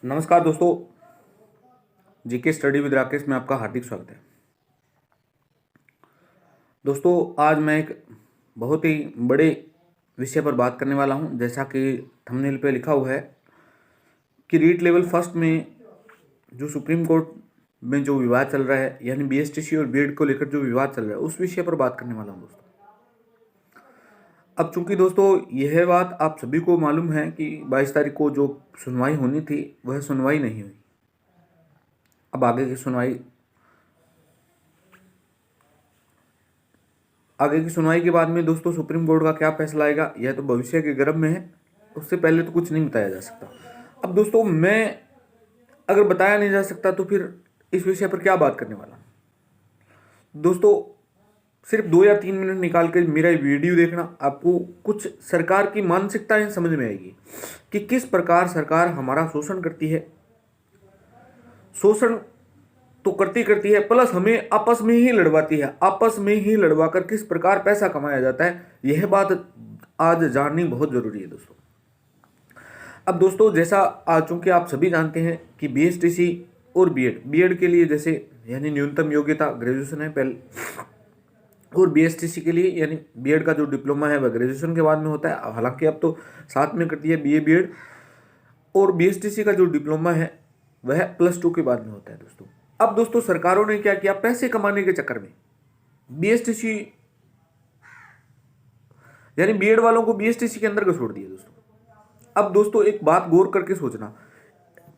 नमस्कार दोस्तों, GK study with Rakesh में आपका हार्दिक स्वागत है। दोस्तों, आज मैं एक बहुत ही बड़े विषय पर बात करने वाला हूं। जैसा कि थंबनेल पे लिखा हुआ है कि रीट लेवल फर्स्ट में जो सुप्रीम कोर्ट में जो विवाद चल रहा है, यानी बीएसटीसी और बीएड को लेकर जो विवाद चल रहा है, उस विषय पर बात करने वाला हूं दोस्तों। अब चूंकि दोस्तों यह बात आप सभी को मालूम है कि 22 तारीख को जो सुनवाई होनी थी वह सुनवाई नहीं हुई। अब आगे की सुनवाई के बाद में दोस्तों सुप्रीम कोर्ट का क्या फैसला आएगा, यह तो भविष्य के गर्भ में है। उससे पहले तो कुछ नहीं बताया जा सकता। अब दोस्तों, मैं अगर बताया नहीं जा सकता तो फिर इस विषय पर क्या बात करने वाला। दोस्तों, सिर्फ 2 या 3 मिनट निकाल कर मेरा वीडियो देखना, आपको कुछ सरकार की मानसिकताएं समझ में आएगी कि किस प्रकार सरकार हमारा शोषण करती है। शोषण तो करती है, प्लस हमें आपस में ही लड़वाती है। आपस में ही लड़वाकर किस प्रकार पैसा कमाया जाता है, यह बात आज जाननी बहुत जरूरी है दोस्तों। अब दोस्तों, जैसा आज चूंकि आप सभी जानते हैं कि बीएसटीसी और बीएड के लिए जैसे यानी न्यूनतम योग्यता ग्रेजुएशन है पहले, और बीएसटीसी के लिए यानी बीएड का जो डिप्लोमा है वह ग्रेजुएशन के बाद में होता है। हालांकि अब तो साथ में करती है बीए बीएड, और बीएसटीसी का जो डिप्लोमा है वह +2 के बाद में होता है दोस्तों। अब दोस्तों, सरकारों ने क्या किया, पैसे कमाने के चक्कर में बीएसटीसी यानी बीएड वालों को बीएसटीसी के अंदर छोड़ दिया दोस्तों। अब दोस्तों एक बात गौर करके सोचना,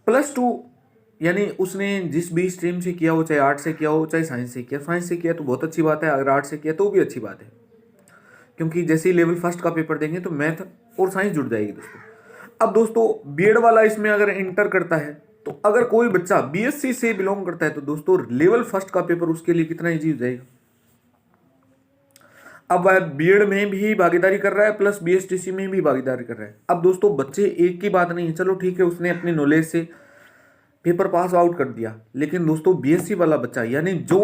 +2 यानी उसने जिस भी स्ट्रीम से किया हो, चाहे आर्ट से किया हो चाहे साइंस से किया, साइंस से किया तो बहुत अच्छी बात है, अगर आर्ट से किया तो भी अच्छी बात है, क्योंकि जैसे ही लेवल फर्स्ट का पेपर देंगे तो मैथ और साइंस जुड़ जाएगी दोस्तों। अब दोस्तों बीएड वाला इसमें अगर इंटर करता है तो अगर कोई बच्चा बीएससी से बिलोंग करता है तो दोस्तों लेवल फर्स्ट का पेपर उसके लिए कितना इजी हो जाएगा। अब वह बीएड में भी भागीदारी कर रहा है प्लस बीएसटीसी में भी भागीदारी कर रहा है। अब दोस्तों बच्चे एक की बात नहीं है, चलो ठीक है उसने अपनी नॉलेज से पेपर पास आउट कर दिया, लेकिन दोस्तों बीएससी वाला बच्चा यानी जो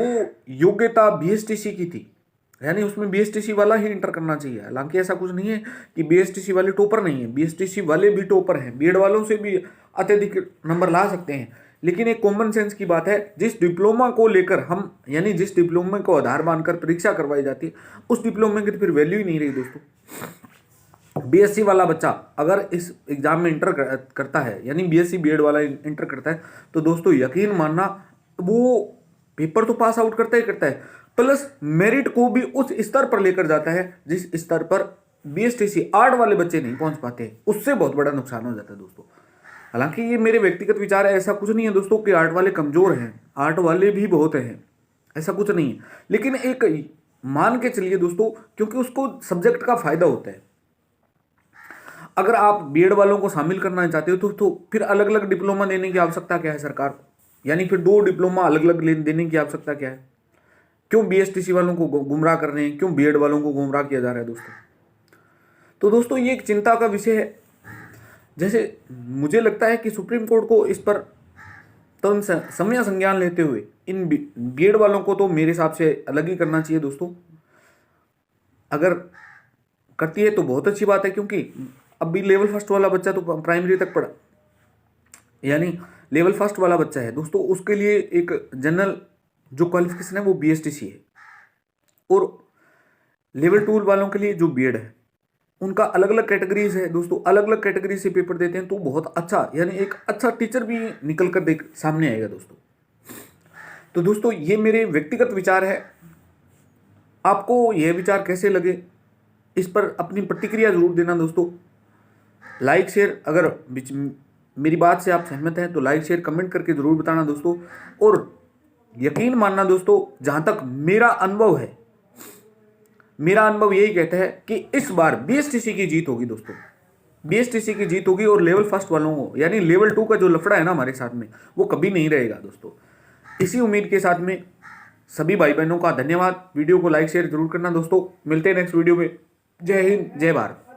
योग्यता बीएसटीसी की थी, यानी उसमें बीएसटीसी वाला ही इंटर करना चाहिए। हालांकि ऐसा कुछ नहीं है कि बीएसटीसी वाले टॉपर नहीं है, बीएसटीसी वाले भी टॉपर हैं, बीएड वालों से भी अत्यधिक नंबर ला सकते हैं। लेकिन एक कॉमन सेंस की बात है, जिस डिप्लोमा को लेकर हम यानी जिस डिप्लोमा को आधार मानकर परीक्षा करवाई जाती है उस डिप्लोमा की तो फिर वैल्यू ही नहीं रही दोस्तों। बीएससी वाला बच्चा अगर इस एग्जाम में इंटर करता है यानी बीएससी बीएड वाला इंटर करता है तो दोस्तों यकीन मानना वो पेपर तो पास आउट करता है, प्लस मेरिट को भी उस स्तर पर लेकर जाता है जिस स्तर पर बीएसटीसी आर्ट वाले बच्चे नहीं पहुंच पाते। उससे बहुत बड़ा नुकसान हो जाता है दोस्तों। हालांकि ये मेरे व्यक्तिगत विचार है, ऐसा कुछ नहीं है दोस्तों कि आर्ट वाले कमजोर हैं, आर्ट वाले भी बहुत हैं, ऐसा कुछ नहीं है। लेकिन एक मान के चलिए दोस्तों, क्योंकि उसको सब्जेक्ट का फायदा होता है। अगर आप बीएड वालों को शामिल करना चाहते हो तो फिर अलग अलग डिप्लोमा देने की आवश्यकता क्या है सरकार को, यानी फिर 2 डिप्लोमा अलग अलग देने की आवश्यकता क्या है। क्यों बीएसटीसी वालों को गुमराह कर रहे हैं, क्यों बीएड वालों को गुमराह किया जा रहा है दोस्तों। तो दोस्तों ये एक चिंता का विषय है। जैसे मुझे लगता है कि सुप्रीम कोर्ट को इस पर तुरंत समय संज्ञान लेते हुए इन बीएड वालों को तो मेरे हिसाब से अलग ही करना चाहिए दोस्तों। अगर करती है तो बहुत अच्छी बात है, क्योंकि अब भी लेवल फर्स्ट वाला बच्चा तो प्राइमरी तक पढ़ा, यानी लेवल फर्स्ट वाला बच्चा है दोस्तों, उसके लिए एक जनरल जो क्वालिफिकेशन है वो बीएसटीसी है, और लेवल 2 वालों के लिए जो बीएड है उनका अलग अलग कैटेगरीज है दोस्तों। अलग अलग कैटेगरी से पेपर देते हैं तो बहुत अच्छा यानी एक अच्छा टीचर भी निकल कर सामने आएगा दोस्तों। तो दोस्तों ये मेरे व्यक्तिगत विचार है, आपको यह विचार कैसे लगे इस पर अपनी प्रतिक्रिया जरूर देना दोस्तों। लाइक शेयर, अगर मेरी बात से आप सहमत हैं तो लाइक शेयर कमेंट करके जरूर बताना दोस्तों। और यकीन मानना दोस्तों, जहां तक मेरा अनुभव है, मेरा अनुभव यही कहता है कि इस बार बीएसटीसी की जीत होगी दोस्तों, बीएसटीसी की जीत होगी। और लेवल फर्स्ट वालों को यानी लेवल 2 का जो लफड़ा है ना हमारे साथ में, वो कभी नहीं रहेगा दोस्तों। इसी उम्मीद के साथ में सभी भाई बहनों का धन्यवाद। वीडियो को लाइक शेयर जरूर करना दोस्तों। मिलते हैं नेक्स्ट वीडियो में। जय हिंद, जय भारत।